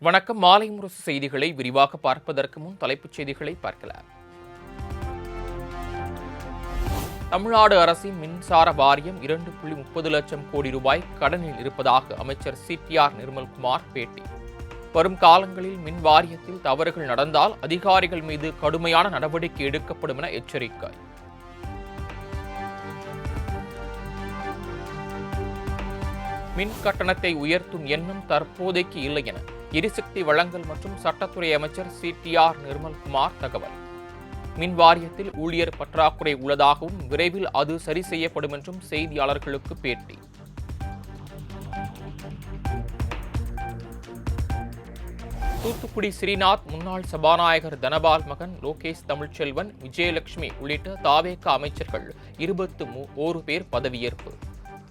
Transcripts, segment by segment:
வணக்கம். மாலை முரசு செய்திகளை விரிவாக பார்ப்பதற்கு முன் தலைப்புச் செய்திகளை பார்க்கலாம். தமிழ்நாடு அரசின் மின்சார வாரியம் 2.30 லட்சம் கோடி ரூபாய் கடனில் இருப்பதாக அமைச்சர் சிடிஆர் நிர்மல்குமார் பேட்டி. வரும் காலங்களில் மின் வாரியத்தில் தவறுகள் நடந்தால் அதிகாரிகள் மீது கடுமையான நடவடிக்கை எடுக்கப்படும் என எச்சரிக்கை. மின் கட்டணத்தை உயர்த்தும் எண்ணம் தற்போதைக்கு இல்லை என எரிசக்தி வழங்கல் மற்றும் சட்டத்துறை அமைச்சர் சிடிஆர் நிர்மல்குமார் தகவல். மின் வாரியத்தில் ஊழியர் பற்றாக்குறை உள்ளதாகவும் விரைவில் அது சரி செய்யப்படும் என்றும் செய்தியாளர்களுக்கு பேட்டி. தூத்துக்குடி ஸ்ரீநாத் முன்னாள் சபாநாயகர் தனபால் மகன் லோகேஷ் தமிழ்ச்செல்வன், விஜயலட்சுமி உள்ளிட்ட தாவேக அமைச்சர்கள் 21 பேர் பதவியேற்பு.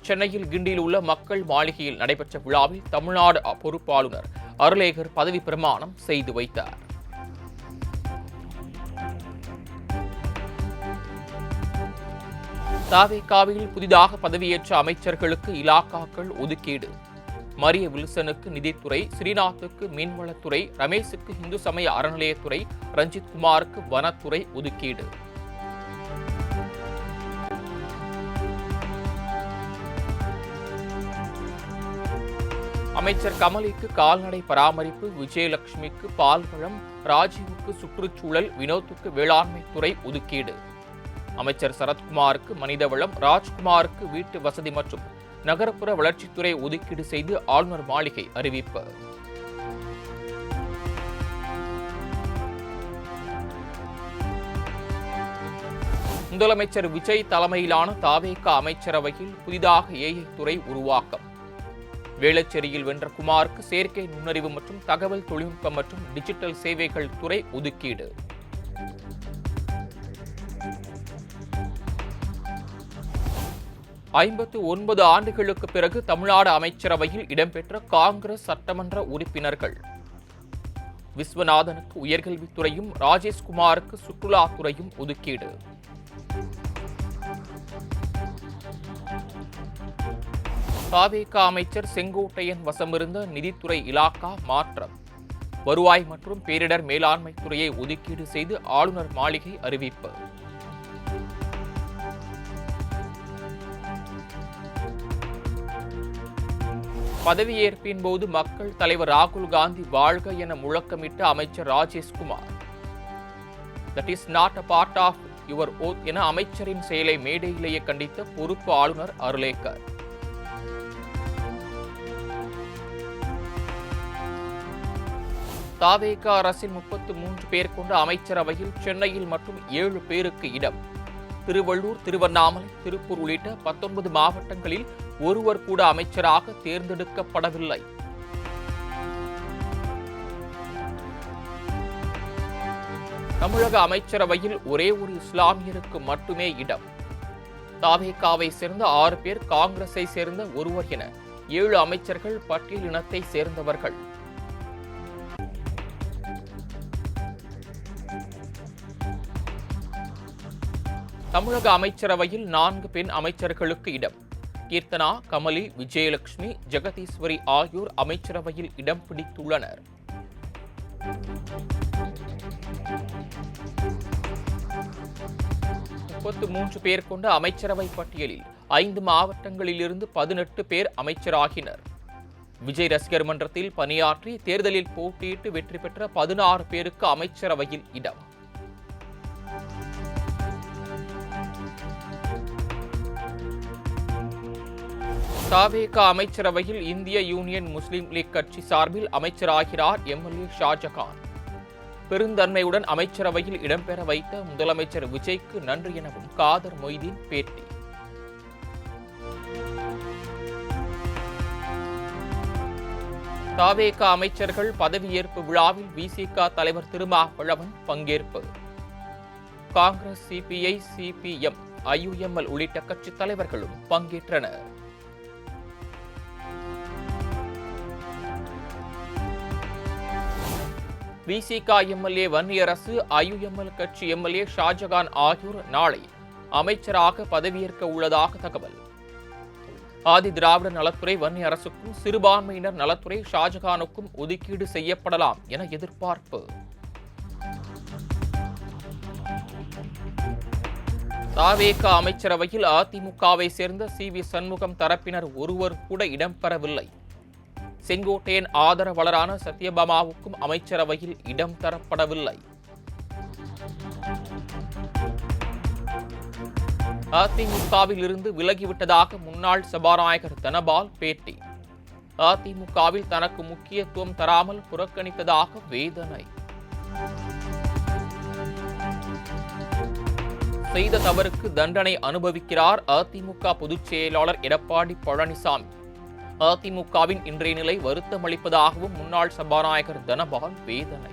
சென்னையில் கிண்டியில் உள்ள மக்கள் மாளிகையில் நடைபெற்ற விழாவில் தமிழ்நாடு பொறுப்பாளுநர் அருளேகர் பதவி பிரமாணம் செய்து வைத்தார். தாவேகாவில் புதிதாக பதவியேற்ற அமைச்சர்களுக்கு இலாக்காக்கள் ஒதுக்கீடு. மரிய வில்சனுக்கு நிதித்துறை, ஸ்ரீநாத்துக்கு மீன்வளத்துறை, ரமேஷுக்கு இந்து சமய அறநிலையத்துறை, ரஞ்சித்குமாருக்கு வனத்துறை ஒதுக்கீடு. அமைச்சர் கமலிக்கு கால்நடை பராமரிப்பு, விஜயலட்சுமிக்கு பால்வளம், ராஜீவுக்கு சுற்றுச்சூழல், வினோத்துக்கு வேளாண்மை துறை ஒதுக்கீடு. அமைச்சர் சரத்குமாருக்கு மனிதவளம், ராஜ்குமாருக்கு வீட்டு வசதி மற்றும் நகர்ப்புற வளர்ச்சித்துறை ஒதுக்கீடு செய்து ஆளுநர் மாளிகை அறிவிப்பு. முதலமைச்சர் விஜய் தலைமையிலான தாவேக அமைச்சரவையில் புதிதாக ஏஐ துறை உருவாக்கம். வேளச்சேரியில் வென்ற குமாருக்கு செயற்கை நுண்ணறிவு மற்றும் தகவல் தொழில்நுட்பம் மற்றும் டிஜிட்டல் சேவைகள் துறை ஒதுக்கீடு. ஐம்பத்து 9 ஆண்டுகளுக்கு பிறகு தமிழ்நாடு அமைச்சரவையில் இடம்பெற்ற காங்கிரஸ் சட்டமன்ற உறுப்பினர்கள். விஸ்வநாதனுக்கு உயர்கல்வித்துறையும் ராஜேஷ்குமாருக்கு சுற்றுலாத்துறையும் ஒதுக்கீடு. தாவேக அமைச்சர் செங்கோட்டையன் வசமிருந்த நிதித்துறை இலாக்கா மாற்றம். வருவாய் மற்றும் பேரிடர் மேலாண்மை துறையை ஒதுக்கீடு செய்து ஆளுநர் மாளிகை அறிவிப்பு. பதவியேற்பின் போது மக்கள் தலைவர் ராகுல் காந்தி வாழ்க என முழக்கமிட்ட அமைச்சர் Rajeshkumar. That is not a part of your oath என அமைச்சரின் செயலை மேடையிலேயே கண்டித்த பொறுப்பு ஆளுநர் அருளேகர். தாவேக அரசின் 33 பேர் கொண்ட அமைச்சரவையில் சென்னையில் மட்டும் 7 பேருக்கு இடம். திருவள்ளூர், திருவண்ணாமலை, திருப்பூர் உள்ளிட்ட 19 மாவட்டங்களில் ஒருவர் கூட அமைச்சராக தேர்ந்தெடுக்கப்படவில்லை. தமிழக அமைச்சரவையில் ஒரே ஒரு இஸ்லாமியருக்கு மட்டுமே இடம். தாவேகாவை சேர்ந்த 6 பேர், காங்கிரஸை சேர்ந்த ஒருவர் என 7 அமைச்சர்கள் பட்டியல் இனத்தை சேர்ந்தவர்கள். தமிழக அமைச்சரவையில் 4 பெண் அமைச்சர்களுக்கு இடம். கீர்த்தனா, கமலி, விஜயலட்சுமி, ஜெகதீஸ்வரி ஆகியோர் அமைச்சரவையில் இடம் பிடித்துள்ளனர். பேர் கொண்ட அமைச்சரவை பட்டியலில் 5 மாவட்டங்களிலிருந்து 18 பேர் அமைச்சராகினர். விஜய் ரசிகர் மன்றத்தில் பணியாற்றி தேர்தலில் போட்டியிட்டு வெற்றி பெற்ற 16 பேருக்கு அமைச்சரவையில் இடம். தாவேக அமைச்சரவையில் இந்திய யூனியன் முஸ்லிம் லீக் கட்சி சார்பில் அமைச்சராகிறார் எம்எல்ஏ ஷாஜகான். பெருந்தன்மையுடன் அமைச்சரவையில் இடம்பெற வைத்த முதலமைச்சர் விஜய்க்கு நன்றி எனவும் காதர் மொய்தீன் பேட்டி. தாவேக அமைச்சர்கள் பதவியேற்பு விழாவில் விசிக தலைவர் திருமாவளவன் பங்கேற்பு. காங்கிரஸ், சிபிஐ, சிபிஎம், ஐயுஎம்எல் உள்ளிட்ட கட்சித் தலைவர்களும் பங்கேற்றனர். விசிக எம்எல்ஏ வன்னியரசு, ஐயுஎம்எல் கட்சி எம்எல்ஏ ஷாஜகான் ஆகியோர் நாளை அமைச்சராக பதவியேற்க உள்ளதாக தகவல். ஆதி திராவிட நலத்துறை வன்னி அரசுக்கும் சிறுபான்மையினர் நலத்துறை ஷாஜகானுக்கும் ஒதுக்கீடு செய்யப்படலாம் என எதிர்பார்ப்பு. தாவேகா அமைச்சரவையில் அதிமுகவை சேர்ந்த சி.வி. சண்முகம் தரப்பினர் ஒருவர் கூட இடம்பெறவில்லை. செங்கோட்டையன் ஆதரவாளரான சத்யபாமாவுக்கும் அமைச்சரவையில் இடம் தரப்படவில்லை. அதிமுகவில் இருந்து விலகிவிட்டதாக முன்னாள் சபாநாயகர் தனபால் பேட்டி. அதிமுகவில் தனக்கு முக்கியத்துவம் தராமல் புறக்கணித்ததாக வேதனை. செய்த தவறுக்கு தண்டனை அனுபவிக்கிறார் அதிமுக பொதுச் செயலாளர் எடப்பாடி பழனிசாமி. அதிமுகவின் இன்றைய நிலை வருத்தமளிப்பதாகவும் முன்னாள் சபாநாயகர் தனபால் வேதனை.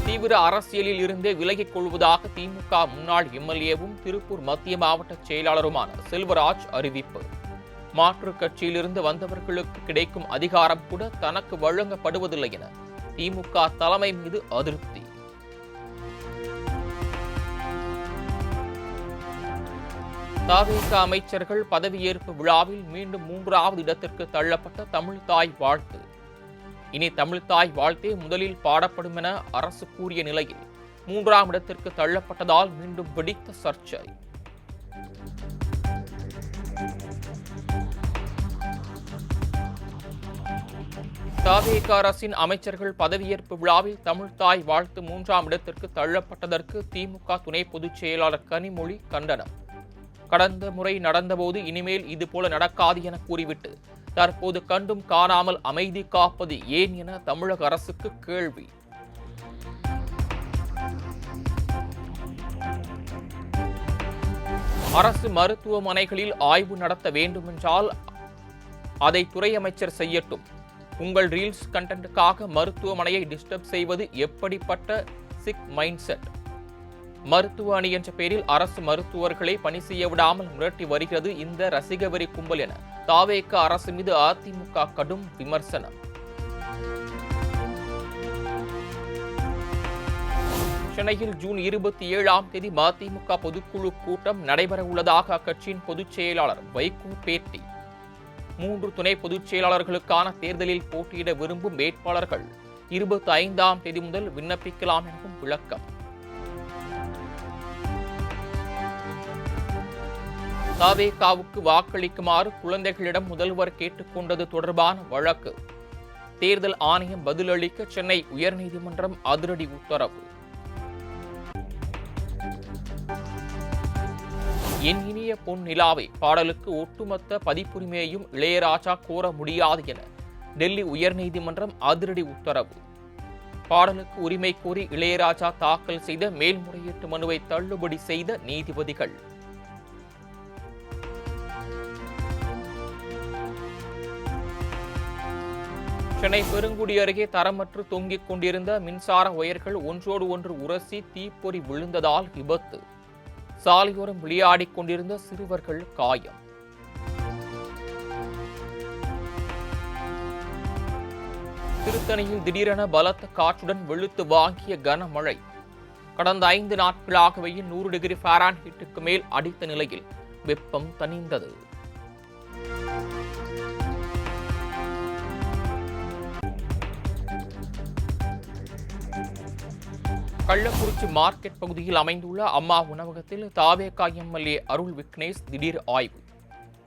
தீவிர அரசியலில் இருந்தே விலகிக் கொள்வதாக திமுக முன்னாள் எம்எல்ஏவும் திருப்பூர் மத்திய மாவட்ட செயலாளருமான செல்வராஜ் அறிவிப்பு. மாற்றுக் கட்சியிலிருந்து வந்தவர்களுக்கு கிடைக்கும் அதிகாரம் கூட தனக்கு வழங்கப்படுவதில்லை என திமுக தலைமை மீது அதிருப்தி. தாவேக அமைச்சர்கள் பதவியேற்பு விழாவில் மீண்டும் 3வது இடத்திற்கு தள்ளப்பட்ட தமிழ்தாய் வாழ்த்து. இனி தமிழ்தாய் வாழ்த்தே முதலில் பாடப்படும் என அரசு கூறிய நிலையில் 3ஆம் இடத்திற்கு தள்ளப்பட்டதால் மீண்டும் வெடித்த சர்ச்சை. தாவேக அரசின் அமைச்சர்கள் பதவியேற்பு விழாவில் தமிழ்தாய் வாழ்த்து 3ஆம் இடத்திற்கு தள்ளப்பட்டதற்கு திமுக துணை பொதுச் செயலாளர் கனிமொழி கண்டனம். கடந்த முறை நடந்தபோது இனிமேல் இதுபோல நடக்காது என கூறிவிட்டு தற்போது கண்டும் காணாமல் அமைதி காப்பது ஏன் என தமிழக அரசுக்கு கேள்வி. அரசு மருத்துவமனைகளில் ஆய்வு நடத்த வேண்டுமென்றால் அதை துறை அமைச்சர் செய்யட்டும். உங்கள் ரீல்ஸ் கண்டென்ட்டுக்காக மருத்துவமனையை டிஸ்டர்ப் செய்வது எப்படிப்பட்ட சிக் மைண்ட் செட்? மருத்துவ அணி என்ற பெயரில் அரசு மருத்துவர்களை பணி செய்ய விடாமல் மிரட்டி வருகிறது இந்த ரசிகவெறி கும்பல் என தாவேக அரசு மீது அதிமுக கடும் விமர்சனம். சென்னையில் ஜூன் 27ஆம் தேதி மதிமுக பொதுக்குழு கூட்டம் நடைபெற உள்ளதாக அக்கட்சியின் பொதுச் செயலாளர் வைகோ பேட்டி. 3 துணை பொதுச் செயலாளர்களுக்கான தேர்தலில் போட்டியிட விரும்பும் வேட்பாளர்கள் 25ஆம் தேதி முதல் விண்ணப்பிக்கலாம் எனவும் விளக்கம். தாவேகாவுக்கு வாக்களிக்குமாறு குழந்தைகளிடம் முதல்வர் கேட்டுக்கொண்டது தொடர்பான வழக்கு. தேர்தல் ஆணையம் பதிலளிக்க சென்னை உயர்நீதிமன்றம் அதிரடி உத்தரவு. என் இனிய பொன் நிலாவை பாடலுக்கு ஒட்டுமொத்த பதிப்புரிமையையும் இளையராஜா கோர முடியாது என டெல்லி உயர்நீதிமன்றம் அதிரடி உத்தரவு. பாடலுக்கு உரிமை கோரி இளையராஜா தாக்கல் செய்த மேல்முறையீட்டு மனுவை தள்ளுபடி செய்த நீதிபதிகள். சென்னை பெருங்குடி அருகே தரமற்று தொங்கிக் கொண்டிருந்த மின்சார ஒயர்கள் ஒன்றோடு ஒன்று உரசி தீப்பொறி விழுந்ததால் விபத்து. சாலையோரம் விளையாடிக் கொண்டிருந்த சிறுவர்கள் காயம். திருத்தணியில் திடீரென பலத்த காற்றுடன் வெளுத்து வாங்கிய கனமழை. கடந்த 5 நாட்களாக வெயில் 100 டிகிரி ஃபாரன்ஹீட்டுக்கு மேல் அடித்த நிலையில் வெப்பம் தணிந்தது. கள்ளக்குறிச்சி மார்க்கெட் பகுதியில் அமைந்துள்ள அம்மா உணவகத்தில் தாவேகா எம்எல்ஏ அருள் விக்னேஷ் திடீர் ஆய்வு.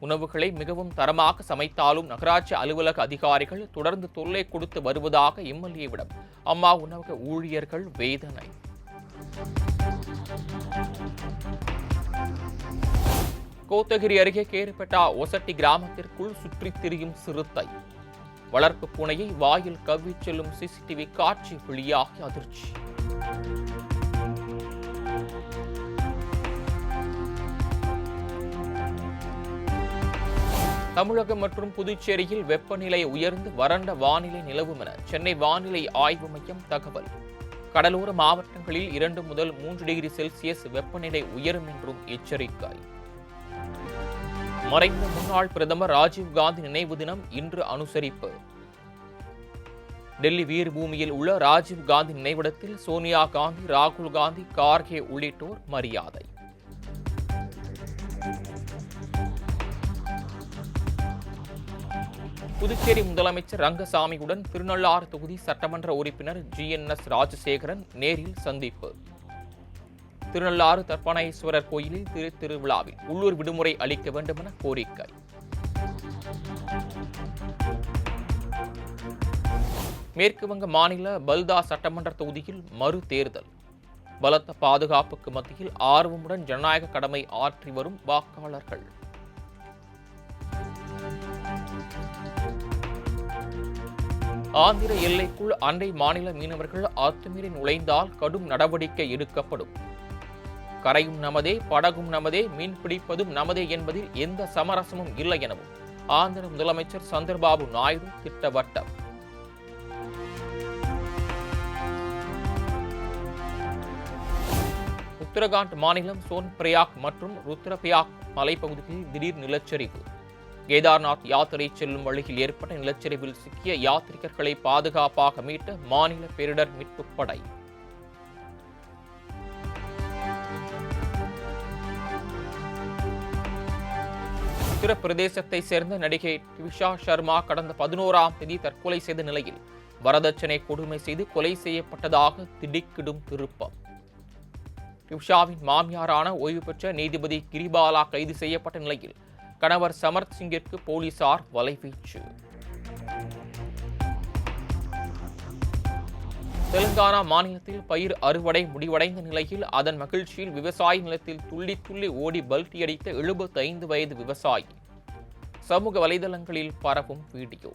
உணவுகளை மிகவும் தரமாக சமைத்தாலும் நகராட்சி அலுவலக அதிகாரிகள் தொடர்ந்து தொல்லை கொடுத்து வருவதாக எம்எல்ஏவிடம் அம்மா உணவக ஊழியர்கள் வேதனை. கோத்தகிரி அருகே கேருப்பேட்டா ஒசட்டி கிராமத்திற்குள் சுற்றித் திரியும் சிறுத்தை. வளர்ப்பு பூனையை வாயில் கவ்விச் செல்லும் சிசிடிவி காட்சி வெளியாகி அதிர்ச்சி. தமிழகம் மற்றும் புதுச்சேரியில் வெப்பநிலை உயர்ந்து வறண்ட வானிலை நிலவும் என சென்னை வானிலை ஆய்வு மையம் தகவல். கடலோர மாவட்டங்களில் 2 முதல் 3 டிகிரி செல்சியஸ் வெப்பநிலை உயரும் என்றும் எச்சரிக்கை. மறைந்த முன்னாள் பிரதமர் ராஜீவ்காந்தி நினைவு தினம் இன்று அனுசரிப்பு. டெல்லி வீர்பூமியில் உள்ள ராஜீவ்காந்தி நினைவிடத்தில் சோனியா காந்தி, ராகுல் காந்தி, கார்கே உள்ளிட்டோர் மரியாதை. புதுச்சேரி முதலமைச்சர் ரங்கசாமியுடன் திருநள்ளாறு தொகுதி சட்டமன்ற உறுப்பினர் GNS ராஜசேகரன் நேரில் சந்திப்பு. திருநள்ளாறு தர்ப்பணேஸ்வரர் கோயிலில் திருவிழாவில் உள்ளூர் விடுமுறை அளிக்க வேண்டும் என கோரிக்கை. மேற்குவங்க மாநில பல்தா சட்டமன்ற தொகுதியில் மறு தேர்தல். பலத்த பாதுகாப்புக்கு மத்தியில் ஆர்வமுடன் ஜனநாயக கடமை ஆற்றி வரும் வாக்காளர்கள். ஆந்திர எல்லைக்குள் அண்டை மாநில மீனவர்கள் அத்துமீறி நுழைந்தால் கடும் நடவடிக்கை எடுக்கப்படும். கரையும் நமதே, படகும் நமதே, மீன் பிடிப்பதும் நமதே என்பதில் எந்த சமரசமும் இல்லை எனவும் ஆந்திர முதலமைச்சர் சந்திரபாபு நாயுடு திட்டவட்டம். உத்தரகாண்ட் மாநிலம் சோன்பிரயாக் மற்றும் ருத்ரபிரயாக் மலைப்பகுதிகளில் திடீர் நிலச்சரிவு. கேதார்நாத் யாத்திரை செல்லும் வழியில் ஏற்பட்ட நிலச்சரிவில் சிக்கிய யாத்ரிகர்களை பாதுகாப்பாக மீட்ட மாநில பேரிடர் மீட்புப் படை. உத்தரப்பிரதேசத்தை சேர்ந்த நடிகை த்விஷா சர்மா கடந்த 11ஆம் தேதி தற்கொலை செய்த நிலையில் வரதட்சணை கொடுமை செய்து கொலை செய்யப்பட்டதாக திடுக்கிடும் திருப்பம். த்விஷாவின் மாமியாரான ஓய்வு பெற்ற நீதிபதி கிரிபாலா கைது செய்யப்பட்ட நிலையில் கணவர் சமர்த் சிங்கிற்கு போலீசார் வலைவீச்சு. தெலுங்கானா மாநிலத்தில் பயிர் அறுவடை முடிவடைந்த நிலையில் அதன் மகிழ்ச்சியில் விவசாய நிலத்தில் துள்ளி துள்ளி ஓடி பல்டி அடித்த 75 வயது விவசாயி. சமூக வலைதளங்களில் பரவும் வீடியோ.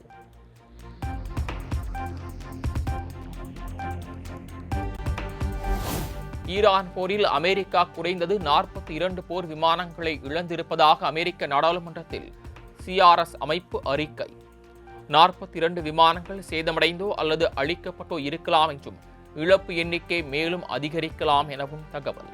ஈரான் போரில் அமெரிக்கா குறைந்தது 42 போர் விமானங்களை இழந்திருப்பதாக அமெரிக்க நாடாளுமன்றத்தில் CRS அமைப்பு அறிக்கை. 42 விமானங்கள் சேதமடைந்தோ அல்லது அழிக்கப்பட்டோ இருக்கலாம் என்றும் இழப்பு எண்ணிக்கை மேலும் அதிகரிக்கலாம் எனவும் தகவல்.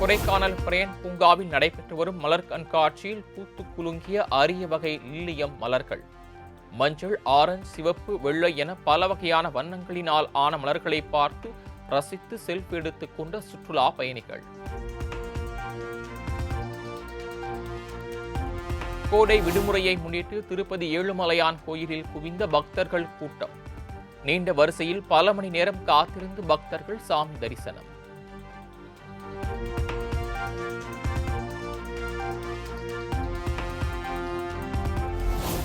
கொடைக்கானல் பிரயன் பூங்காவில் நடைபெற்று வரும் மலர் கண்காட்சியில் பூத்து குலுங்கிய அரிய வகை லில்லியம் மலர்கள். மஞ்சள், ஆரஞ்சு, சிவப்பு, வெள்ளை என பல வகையான வண்ணங்களினால் ஆன மலர்களை பார்த்து ரசித்து செல்ஃபி எடுத்துக் கொண்ட சுற்றுலா பயணிகள். கோடை விடுமுறையை முன்னிட்டு திருப்பதி ஏழுமலையான் கோயிலில் குவிந்த பக்தர்கள் கூட்டம். நீண்ட வரிசையில் பல மணி நேரம் காத்திருந்து பக்தர்கள் சாமி தரிசனம்.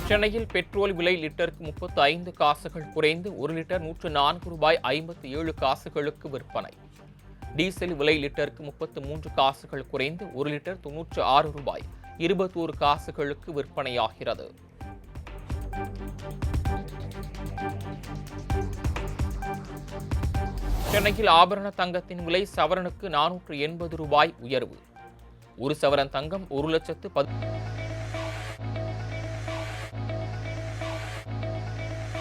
சென்னையில் பெட்ரோல் விலை லிட்டருக்கு 35 காசுகள் குறைந்து 1 லிட்டர் $104.57 விற்பனை. டீசல் விலை லிட்டருக்கு 33 காசுகள் குறைந்து 1 லிட்டர் $96.21 விற்பனையாகிறது. சென்னையில் ஆபரண தங்கத்தின் விலை சவரனுக்கு $480 உயர்வு. ஒரு சவரன் தங்கம் 1,10,000